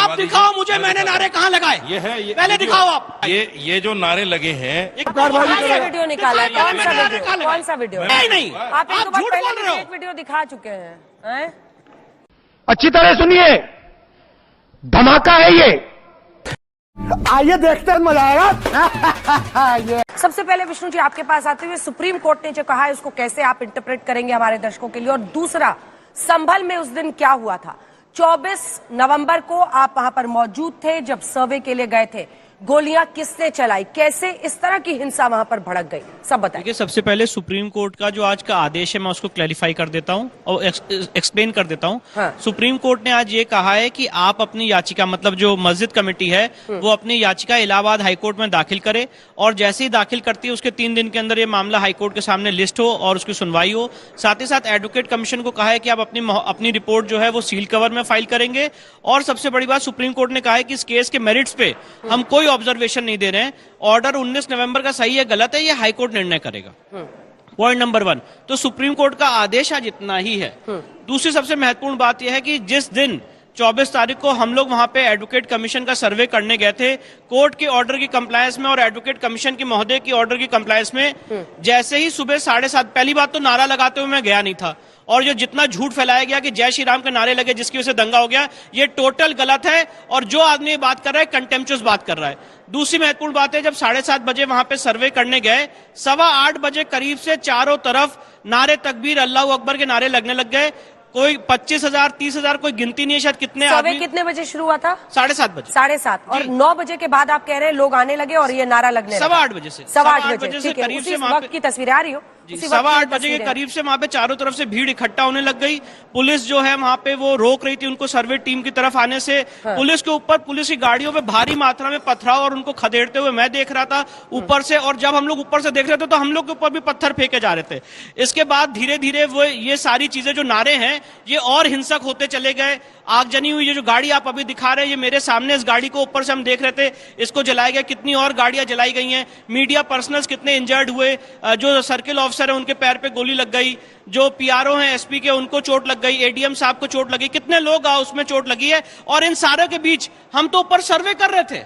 आप दिखाओ मुझे, मैंने नारे कहाँ लगाए? पहले दिखाओ आप। ये जो नारे लगे हैं, कौन सा वीडियो निकाला है? कौन सा वीडियो? नहीं, आप एक झूठ बोल रहे हो। एक वीडियो दिखा चुके हैं। अच्छी तरह सुनिए, धमाका है ये। आइए देखते हैं, मजा आएगा। सबसे पहले विष्णु जी, आपके पास आते हुए सुप्रीम कोर्ट ने जो कहा है उसको कैसे आप इंटरप्रेट करेंगे हमारे दर्शकों के लिए? और दूसरा, संभल में उस दिन क्या हुआ था? 24 नवंबर को आप वहां पर मौजूद थे जब सर्वे के लिए गए थे। गोलियां किसने चलाई, कैसे इस तरह की हिंसा वहां पर भड़क गई, सब बताइए। देखिए, सबसे पहले सुप्रीम कोर्ट का जो आज का आदेश है मैं उसको क्लैरिफाई कर देता हूं और एक्सप्लेन कर देता हूं। हाँ। सुप्रीम कोर्ट ने आज ये कहा है कि आप अपनी याचिका, मतलब जो मस्जिद कमेटी है वो अपनी याचिका इलाहाबाद हाईकोर्ट में दाखिल करे, और जैसे ही दाखिल करती है उसके 3 दिन के अंदर ये मामला हाईकोर्ट के सामने लिस्ट हो और उसकी सुनवाई हो। साथ ही साथ एडवोकेट कमीशन को कहा है कि आप अपनी रिपोर्ट जो है वो सील कवर में फाइल करेंगे। और सबसे बड़ी बात, सुप्रीम कोर्ट ने कहा है कि इस केस के मेरिट्स पे हम कोई ऑब्जर्वेशन नहीं दे रहे हैं। ऑर्डर 19 नवंबर का सही है गलत है ये हाईकोर्ट निर्णय करेगा। पॉइंट नंबर 1, तो सुप्रीम कोर्ट का आदेश आज इतना ही है। दूसरी सबसे महत्वपूर्ण बात यह है कि जिस दिन 24 तारीख को हम लोग वहां पे एडवोकेट कमीशन का सर्वे करने गए थे, कोर्ट के ऑर्डर की कंप्लायंस में और एडवोकेट कमीशन की महोदय की ऑर्डर की कंप्लायंस में, जैसे ही सुबह 7:30, पहली बात तो नारा लगाते हुए मैं गया नहीं था, और जो जितना झूठ फैलाया गया कि जय श्री राम के नारे लगे जिसकी वजह से दंगा हो गया, ये टोटल गलत है। और जो आदमी बात कर रहा है कंटेम्पचुअस बात कर रहा है। दूसरी महत्वपूर्ण बात है, जब 7:30 बजे वहां पे सर्वे करने गए, 8:15 बजे करीब से चारों तरफ नारे तकबीर अल्लाह अकबर के नारे लगने लग गए। कोई 25,000 30,000 कोई गिनती नहीं है शायद कितने सर्वे आदमी। कितने बजे शुरू हुआ था? 7:30 बजे। 7:30 और 9 बजे के बाद आप कह रहे हैं लोग आने लगे और ये नारा लगने लगा। 8:15 बजे से 8:15 बजे से करीब से वहां वक्त की तस्वीरें आ रही हो? 8:15 बजे के करीब से वहां पे चारों तरफ से भीड़ इकट्ठा होने लग गई। पुलिस जो है वहां पे वो रोक रही थी उनको सर्वे टीम की तरफ आने से। पुलिस के ऊपर, पुलिस की गाड़ियों में भारी मात्रा में पथराव और उनको खदेड़ते हुए मैं देख रहा था ऊपर से। और जब हम लोग ऊपर से देख रहे थे तो हम लोग के ऊपर भी पत्थर फेंके जा रहे थे। इसके बाद धीरे धीरे वो ये सारी चीजें जो नारे हैं ये और हिंसक होते चले गए। आगजनी हुई। ये जो गाड़ी आप अभी दिखा रहे हैं, ये मेरे सामने इस गाड़ी को ऊपर से हम देख रहे थे, इसको जलाया गया। कितनी और गाड़ियां जलाई गई हैं। मीडिया पर्सनल्स कितने इंजर्ड हुए। जो सर्किल ऑफिसर है उनके पैर पे गोली लग गई। जो पीआरओ हैं एसपी के उनको चोट लग गई। एडीएम साहब को चोट लगी। कितने लोग उसमें चोट लगी है। और इन सारे के बीच हम तो ऊपर सर्वे कर रहे थे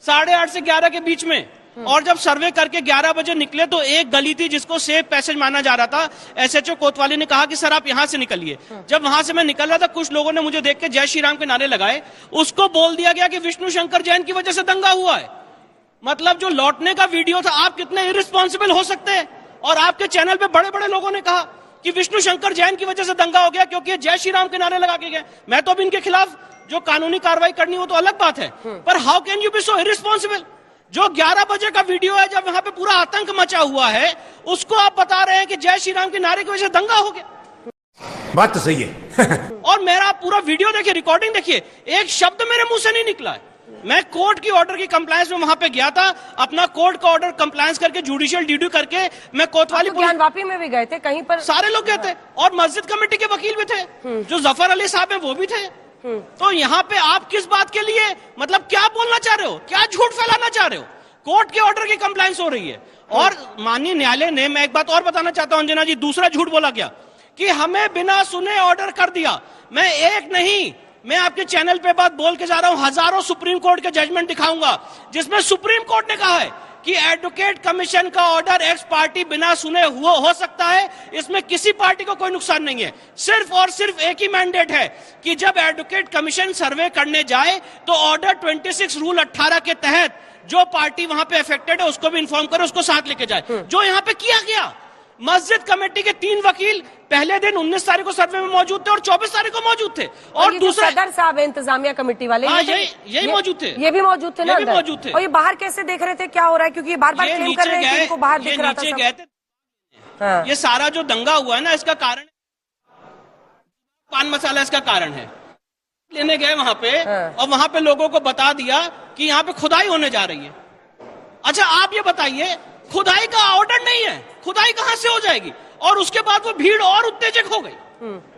8:30 से 11 के बीच में। और जब सर्वे करके 11 बजे निकले तो एक गली थी जिसको सेफ पैसेज माना जा रहा था। एसएचओ कोतवाली ने कहा कि सर आप यहां से निकलिए। जब वहां से मैं निकल रहा था कुछ लोगों ने मुझे देख के जय श्री राम के नारे लगाए। उसको बोल दिया गया कि विष्णु शंकर जैन की वजह से दंगा हुआ है। मतलब जो लौटने का वीडियो था, आप कितने इररिस्पॉन्सिबल हो सकते हैं। और आपके चैनल पे बड़े बड़े लोगों ने कहा कि विष्णु शंकर जैन की वजह से दंगा हो गया क्योंकि जय श्री राम के नारे लगा के गए। मैं तो अब इनके खिलाफ जो कानूनी कार्रवाई करनी हो तो अलग बात है, पर how can you be so irresponsible. जो 11 बजे का वीडियो है जब वहां पे पूरा आतंक मचा हुआ है, उसको आप बता रहे हैं कि जय श्री राम के नारे की वजह से दंगा हो गया। बात तो सही है। और मेरा पूरा वीडियो देखिए, रिकॉर्डिंग देखिए, एक शब्द मेरे मुंह से नहीं निकला है। मैं कोर्ट की ऑर्डर की कंप्लायंस में वहां पे गया था, अपना कोर्ट का ऑर्डर कंप्लायंस करके जुडिशियल ड्यूटी करके मैं कोतवाली ज्ञानवापी में भी गए थे, कहीं पर सारे लोग गए थे। और मस्जिद कमेटी के वकील भी थे, जो जफर अली साहब है वो भी थे। तो यहाँ पे आप किस बात के लिए, मतलब क्या बोलना चाह रहे हो, क्या झूठ फैलाना चाह रहे हो। कोर्ट के ऑर्डर की कंप्लायंस हो रही है। और माननीय न्यायालय ने, मैं एक बात और बताना चाहता हूं अंजना जी, दूसरा झूठ बोला गया कि हमें बिना सुने ऑर्डर कर दिया। मैं एक नहीं, मैं आपके चैनल पे बात बोल के जा रहा हूं, हजारों सुप्रीम कोर्ट के जजमेंट दिखाऊंगा जिसमें सुप्रीम कोर्ट ने कहा है कि एडवोकेट कमीशन का ऑर्डर एक्स पार्टी बिना सुने हो सकता है। इसमें किसी पार्टी को कोई नुकसान नहीं है। सिर्फ और सिर्फ एक ही मैंडेट है कि जब एडवोकेट कमीशन सर्वे करने जाए तो ऑर्डर 26 रूल 18 के तहत जो पार्टी वहां पे अफेक्टेड है उसको भी इन्फॉर्म करे, उसको साथ लेके जाए। जो यहां पे किया गया। मस्जिद कमेटी के 3 वकील पहले दिन 19 तारीख को सर्वे में मौजूद थे और 24 तारीख को मौजूद थे। और दूसरा सदर साहब इंतजामिया कमेटी वाले, यही मौजूद थे। ये भी मौजूद थे ना, ये भी मौजूद थे। और ये बाहर कैसे देख रहे थे, क्या हो रहा है, क्योंकि ये बार बार क्लेम कर रहे हैं कि इनको बाहर दिख रहा था। गए थे। ये सारा जो दंगा हुआ है ना, इसका कारण पान मसाला इसका कारण है। लेने गए वहां पे और वहां पे लोगों को बता दिया कि यहाँ पे खुदाई होने जा रही है। अच्छा आप ये बताइए, खुदाई का ऑर्डर नहीं है, खुदाई कहां से हो जाएगी। और उसके बाद वो भीड़ और उत्तेजक हो गई।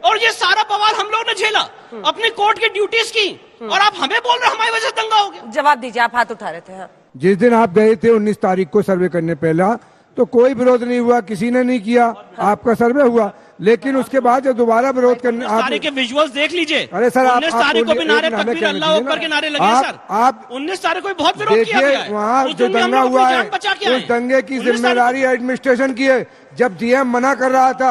और ये सारा बवाल हम लोग ने झेला, अपनी कोर्ट की ड्यूटीज की। और आप हमें बोल रहे हमारी वजह से दंगा हो गया। जवाब दीजिए, आप हाथ उठा रहे थे। हाँ। जिस दिन आप गए थे 19 तारीख को सर्वे करने, पहला तो कोई विरोध नहीं हुआ, किसी ने नहीं किया, आपका सर्वे हुआ। लेकिन उसके बाद जब दोबारा विरोध करने 19 तारीख के विजुअल्स देख लीजिए। अरे सर, 19 तारीख को भी नारे तकबीर अल्लाह अकबर के नारे लगे हैं सर। आप 19 तारीख को भी बहुत विरोध किया देखिए गया है। वहाँ उस जो दिन भी हम दंगा लोग हुआ अपनी है जान बचा के आए उस दंगे की 19 तारीख को। जिम्मेदारी एडमिनिस्ट्रेशन की है। जब डीएम मना कर रहा था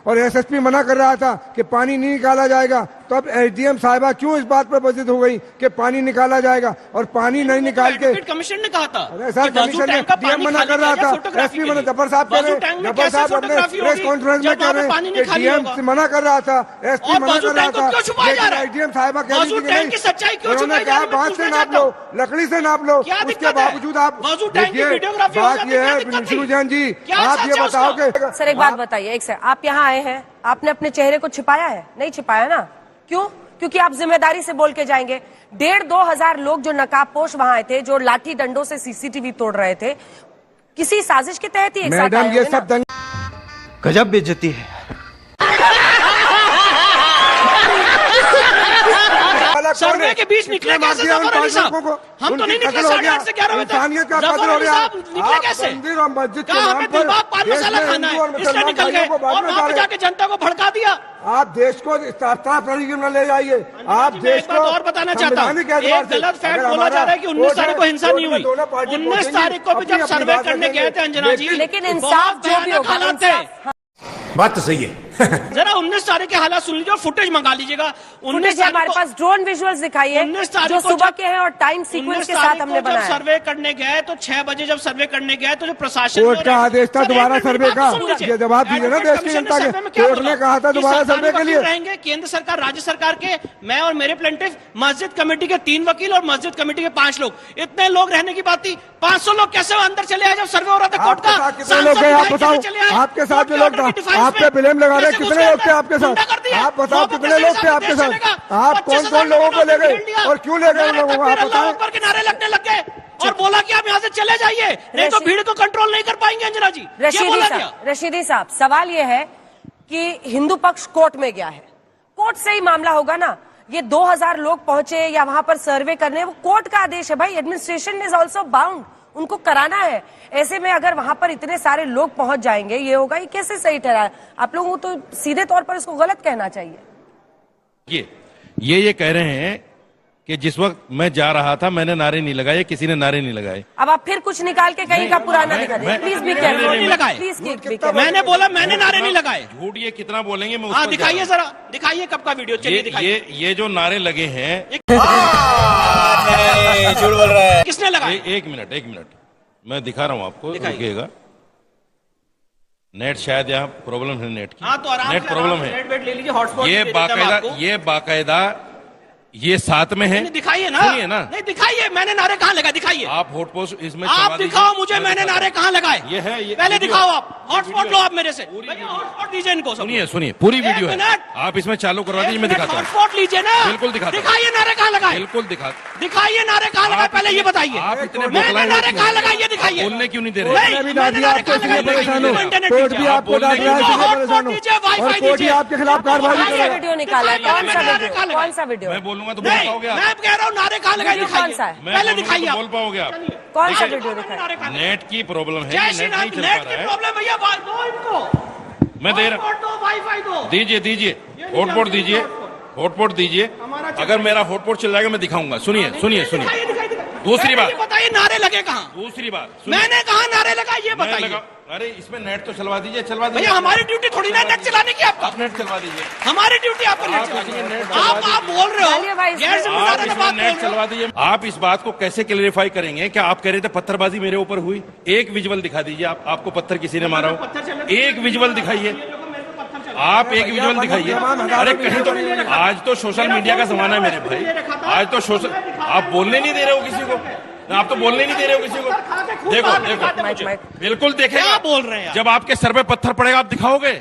और एसएसपी मना कर रहा था कि पानी नहीं निकाला जाएगा, तो अब एसडीएम साहिबा क्यों इस बात पर बजित हो गई कि पानी निकाला जाएगा और पानी नहीं निकाल के। कमीशन ने कहा था। अरे सर, कमीशन ने डीएम मना कर रहा था, एसपी मना, जब्बर साहब कह रहे हैं, जब्बर साहब अपने प्रेस कॉन्फ्रेंस में कह रहे हैं कि डीएम मना कर रहा था, एसपी मना कर रहा था, लेकिन एसडीएम साहिबा कह रही थी कि नहीं, उन्होंने कहा बात से नाप लो, लकड़ी से नाप लो, उसके बावजूद आप देखिए। बात ये है शिव जैन जी, आप ये बताओ कि सर एक बात बताइए, एक सेकंड, आप यहाँ आए हैं, आपने अपने चेहरे को छिपाया है? नहीं छिपाया ना? क्यों? क्योंकि आप जिम्मेदारी से बोल के जाएंगे। 1,500-2 हजार लोग जो नकाबपोश वहां आए थे, जो लाठी डंडों से सीसीटीवी तोड़ रहे थे, किसी साजिश के तहत ही एक साथ आए मैडम ये होंगे सब ना? गजब बेइज्जती है। सर्वे के बीच निकले कैसे जफर साहब? हम तो नहीं निकले 8:30 से 11 बजे तक। जफर साहब निकले कैसे? कहा हमें दिलबाग पान मसाला खाना है, इसलिए निकल गए और वहां पे जाके जनता को भड़का दिया। आप देश को साफ तरीके में ले जाइए। आप देश को और बताना चाहता हूँ, एक गलत फैक्ट बोला जा रहा है कि 19 तारीख को हिंसा नहीं हुई। 19 तारीख को भी जब सर्वे करने गए थे अंजना जी, लेकिन इंसाफ जो भी होगा, हालात थे। बात तो सही है। जरा 19 तारीख के हालात सुन लीजिए और फुटेज मंगा लीजिएगा। 19 हमारे पास ड्रोन विजुअल्स दिखाइए 19 तारीख जो को सुबह के हैं और टाइम सीक्वेंस के साथ हमने जब बनाया। सर्वे करने गए तो 6 बजे जब सर्वे करने गए तो जो प्रशासन कोर्ट का आदेश था दोबारा सर्वे का, ये जवाब दीजिए ना देश की जनता के। कोर्ट ने कहा था दोबारा सर्वे के लिए रहेंगे केंद्र सरकार, राज्य सरकार के, मैं और मेरे प्लेंटिफ, मस्जिद कमेटी के 3 वकील और मस्जिद कमेटी के 5 लोग, इतने लोग रहने की बात थी। 500 लोग कैसे अंदर चले आए जब सर्वे हो रहा था कोर्ट का? कितने लोग हैं आप बताओ? आपके साथ जो लोग आप पे ब्लेम लगा रहे, कितने लोग थे आपके साथ? आप बताओ कितने लोग थे आपके साथ? आप कौन लोगों को ले गए और क्यों ले गए उन लोगों को? आप बताएं। ऊपर किनारे लगने लग गए और बोला कि आप यहाँ से चले जाइए, नहीं तो भीड़ को कंट्रोल नहीं कर पाएंगे अंजना जी। रशीदी साहब, सवाल ये है कि हिंदू पक्ष कोर्ट में गया है, कोर्ट से ही मामला होगा ना? ये 2000 लोग पहुंचे या वहां पर सर्वे करने, वो कोर्ट का आदेश है भाई। एडमिनिस्ट्रेशन इज ऑल्सो बाउंड, उनको कराना है। ऐसे में अगर वहां पर इतने सारे लोग पहुंच जाएंगे, ये होगा, ये कैसे सही ठहरा है? आप लोगों को तो सीधे तौर पर इसको गलत कहना चाहिए। ये कह रहे हैं कि जिस वक्त मैं जा रहा था मैंने नारे नहीं लगाए, किसी ने नारे नहीं लगाए। अब आप फिर कुछ निकाल के कहीं का पुराना दिखा दें, प्लीज भी केयरफुल। मैंने बोला मैंने नारे नहीं लगाए। झूठ ये कितना बोलेंगे? मैं हाँ दिखाइए जरा, दिखाइए कब का वीडियो, चलिए दिखाइए। ये जो नारे लगे हैं झूठ बोल रहा है। किसने लगाए? एक मिनट मैं दिखा रहा हूँ आपको, रुकिएगा। नेट शायद यहाँ प्रॉब्लम है, नेट की। हाँ तो आराम नेट प्रॉब्लम है। नेट ले लीजिए, हॉटस्पॉट ये बाकायदा ये साथ में है। दिखाइए ना, सुनिए ना, नहीं दिखाइए मैंने नारे कहाँ लगा, दिखाइए। आप हॉटस्पॉट इसमें आप दिखाओ मुझे, मैंने नारे कहाँ लगाए। ये है, ये पहले दिखाओ। आप हॉटस्पॉट लो आप मेरे से, हॉटस्पॉट दीजिए इनको। सुनिए पूरी वीडियो है, आप इसमें चालू करवा दीजिए, मैं दिखाता हूँ। हॉटस्पॉट लीजिए ना, बिल्कुल दिखाता हूँ। दिखाइए नारे कहाँ लगाए, बिल्कुल दिखाइए नारे कहाँ लगाए, पहले ये बताइए। आप इतने मैंने नारे कहाँ लगाए ये दिखाइए। बोलने क्यों नहीं दे रहे? कोर्ट भी आपको डांट रहा है, परेशान हो और कोर्ट भी आपके खिलाफ कार्रवाई कर रहा है। वीडियो निकाला है, कौन सा वीडियो? मैं बोलूंगा तो बोल पाओगे आप? मैं कह रहा हूँ नारे कहाँ लगाए दिखाइए, पहले दिखाइए। बोल पाओगे आप? कौन सा वीडियो दिखाया? नेट की प्रॉब्लम है, जय श्री नेट राम, नहीं चल नेट पा की रहा है। प्रॉब्लम भैया, दो इनको, मैं दे रहा हॉटस्पॉट दो, वाईफाई दो, दीजिए हॉटस्पॉट दीजिए, हॉटस्पॉट दीजिए। अगर मेरा हॉटस्पॉट चल जाएगा मैं दिखाऊंगा। सुनिए दूसरी बात बताइए, नारे लगे कहाँ? दूसरी बात मैंने कहा नारे लगाए ये बताइए। अरे इसमें नेट तो चलवा दीजिए। भैया हमारी ड्यूटी थोड़ी ना नेट चलाने की, आप नेट चलवा दीजिए। हमारी ड्यूटी आपको नेट चलानी है। आप बोल रहे हो गैर जिम्मेदाराना बात बोल नेट रहे हो। चलवा दीजिए। आप इस बात को कैसे क्लेरिफाई करेंगे? क्या आप कह रहे थे पत्थरबाजी मेरे ऊपर हुई? एक विजुअल दिखा दीजिए, आपको पत्थर किसी ने मारा हो, एक विजुअल दिखाइए। आप एक विजुअल दिखाइए। अरे कहीं तो, आज तो सोशल मीडिया का जमाना है मेरे भाई, आज तो सोशल, आप बोलने नहीं दे रहे हो किसी को, आप तो बोलने नहीं दे रहे हो किसी को। देखो बिल्कुल देखेगा। क्या बोल रहे हैं? जब आपके सर पे पत्थर पड़ेगा आप दिखाओगे,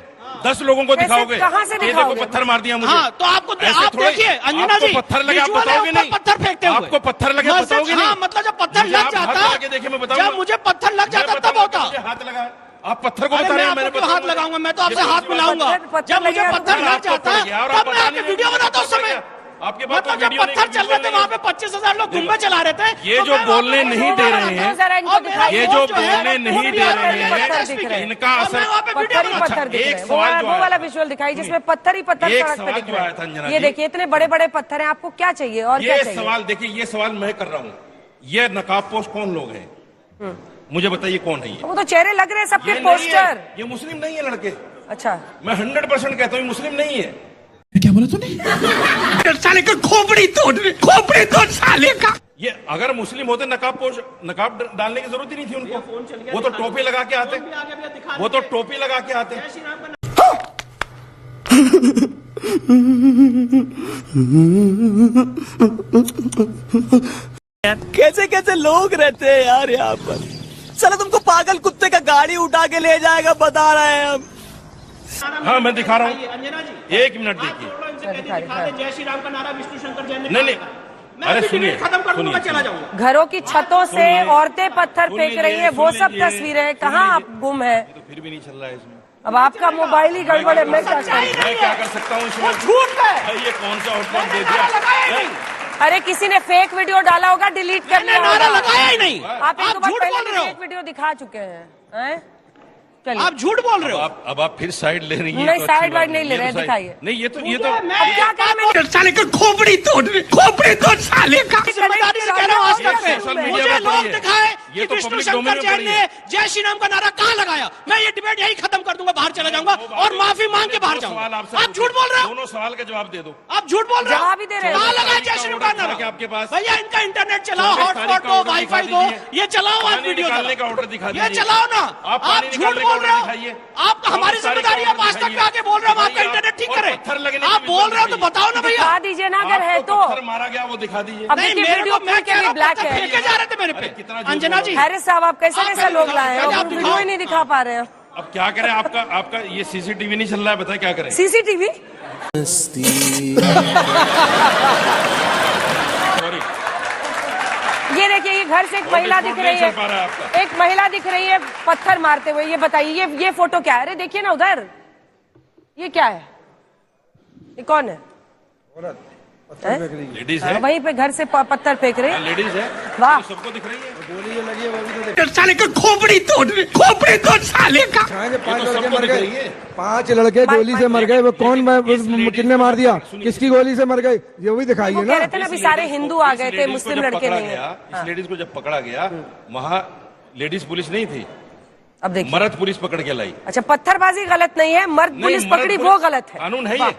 10 लोगों को दिखाओगे। कहाँ से ये देखो पत्थर मार दिया मुझे। हाँ, तो आपको आप देखिए अंजना जी, पत्थर लगे आप बताओगे नहीं? पत्थर फेंकते हुए आपको पत्थर लगे बताओगे नहीं? मतलब जब पत्थर लग जाता, देखिए मैं बताऊंगा, जब मुझे पत्थर लग जाता तब होता। हाथ लगा, आप पत्थर को बता रहे हैं, मैंने हाथ लगाऊंगा, मैं तो आपसे हाथ मिलाऊंगा। जब मुझे पत्थर लग जाता तब मैं आपकी वीडियो बनाता उस समय। आपके पास मतलब जब पत्थर चल रहे थे वहाँ पे 25,000 लोग गुम्बे चला रहे थे। ये जो बोलने नहीं दे रहे हैं, ये जो बोलने नहीं दे रहे हैं, इनका असर पत्थर ही पत्थर दिख रहे हैं। वो वाला विजुअल दिखाई जिसमें पत्थर ही पत्थर सड़क पे दिख रहे हैं। ये देखिए इतने बड़े बड़े पत्थर हैं, आपको क्या चाहिए और क्या ये चाहिए? सवाल देखिए, ये सवाल मैं कर रहा हूँ, ये नकाबपोश कौन लोग हैं? मुझे बताइए कौन है ये? वो तो चेहरे लग रहे हैं सबके ये नहीं है, पोस्टर। ये मुस्लिम नहीं है लड़के। अच्छा, मैं 100% कहता हूँ मुस्लिम नहीं है। क्या बोला तूने? साले का खोपड़ी तोड़ साले का। ये अगर मुस्लिम होते नकाब डालने की जरूरत ही नहीं थी उनको। वो तो टोपी लगा के आते, वो तो टोपी लगा के आते। कैसे कैसे लोग रहते हैं यार यहाँ पर। चलो तुमको पागल कुत्ते का गाड़ी उठा के ले जाएगा, बता रहे हैं हम। हाँ मैं दिखा रहा हूँ, अंजना जी 1 मिनट देखिए। जय श्री राम का नारा विष्णु शंकर जैन ने नहीं, अरे सुनिए, खत्म कर दूंगा, चला जाऊंगा। घरों की छतों से औरतें पत्थर फेंक रही हैं, वो सब तस्वीरें हैं। कहाँ आप गुम है? तो फिर भी नहीं चल रहा है इसमें। अब आपका मोबाइल ही गड़बड़ है, मैं क्या करूं? मैं क्या कर सकता हूँ इसमें? झूठ है। ये कौन सा आउटपुट दे दिया? अरे किसी ने फेक वीडियो डाला होगा, डिलीट कर लिया नारा होगा। लगाया ही नहीं। आप एक बार झूठ पहले बोल भी रहे हो। फेक वीडियो दिखा चुके हैं। चलिए, आप झूठ बोल रहे हो। अब आप फिर साइड ले रही हैं। नहीं, तो साइड अच्छी वाइड बात नहीं ले ये रहे हैं, तो साइड- दिखाइए। नहीं, ये तो अब क्या करें? मैं साले का खोपड़ी तोड़ साले का। जिम्मेदारी से कह रहा हूँ आज तक ये सोशल में मीडिया मुझे पर लोग पड़ी है। दिखाए ये कि तो विष्णु पब्लिक शंकर डोमेन में जैन पड़ी ने है। जय श्री राम का नारा कहाँ लगाया। मैं ये डिबेट यही खत्म कर दूंगा, बाहर चला जाऊंगा और माफी मांग के बाहर जाऊंगा। आप झूठ बोल रहे हो। दोनों सवाल का जवाब दे दो। आप झूठ बोल रहे हो। जवाब ही दे रहे हो। कहाँ लगाया जय श्री राम का नारा? आपके पास भैया इनका इंटरनेट चलाओ, 24 हॉटस्पॉट तारीख का दो, ऑर्डर वाईफाई दिखा दो, दीजिए। ये चलाओ आज पानी वीडियो निकालने का ऑर्डर दिखा ये दीजिए। चलाओ ना। आप आप पानी झूठ निकालने का बोल ऑर्डर रहे हो। दिखाइए। आप हमारी 24 तारीख जिम्मेदारी का आप आज ऑर्डर तक पे आके बोल रहे हो हम आपका दिखाइए। इंटरनेट ठीक और करें। पत्थर लगने आप की बोल रहे हो तो दिखाइए। बताओ ना भैया। दिखा दीजिए ना, अगर है आपको तो। पत्थर मारा गया वो दिखा दीजिए। अब नहीं, देखिए मेरे वीडियो को मैं के लिए ब्लैक है। फेंके जा रहे थे मेरे अरे पे। कितना झूठ अंजना बोल जी, रहे हैरिस साहब, आप कैसे आप कैसे लोग लाए हैं? आप आप वीडियो ही नहीं दिखा पा रहे हैं। अब क्या करें? आपका ये सीसीटीवी नहीं चल रहा है, बताए क्या करें? सीसीटीवी सॉरी, ये देखिए, ये घर से एक महिला दिख रही नहीं चल पा रहा है है, आपका। एक महिला दिख रही है पत्थर मारते हुए। ये बताइए, ये फोटो क्या है? अरे देखिए ना उधर, ये क्या है? ये कौन है? लेडीज है। वहीं पे घर से पत्थर फेंक रही है। लेडीज है। वाह। तो सबको दिख रही है। साले का खोपड़ी तोड़ साले का। 5 लड़के सबको मर दिख गए, रही है। 5 लड़के गोली से मर गए। वो कौन किसने मार दिया? किसकी गोली से मर गए? ये भी दिखाइए वो ना। कह रहे थे ना, अभी सारे हिंदू आ गए थे, मुस्लिम लड़के नहीं है। इस लेडीज को जब पकड़ा गया, वहाँ लेडीज पुलिस नहीं थी, अब देखिए, मर्द पुलिस पकड़ के लाई। अच्छा, पत्थरबाजी गलत नहीं है, मर्द नहीं, पुलिस मर्द पकड़ी पुलिस- वो गलत है। कानून है वाह। ये।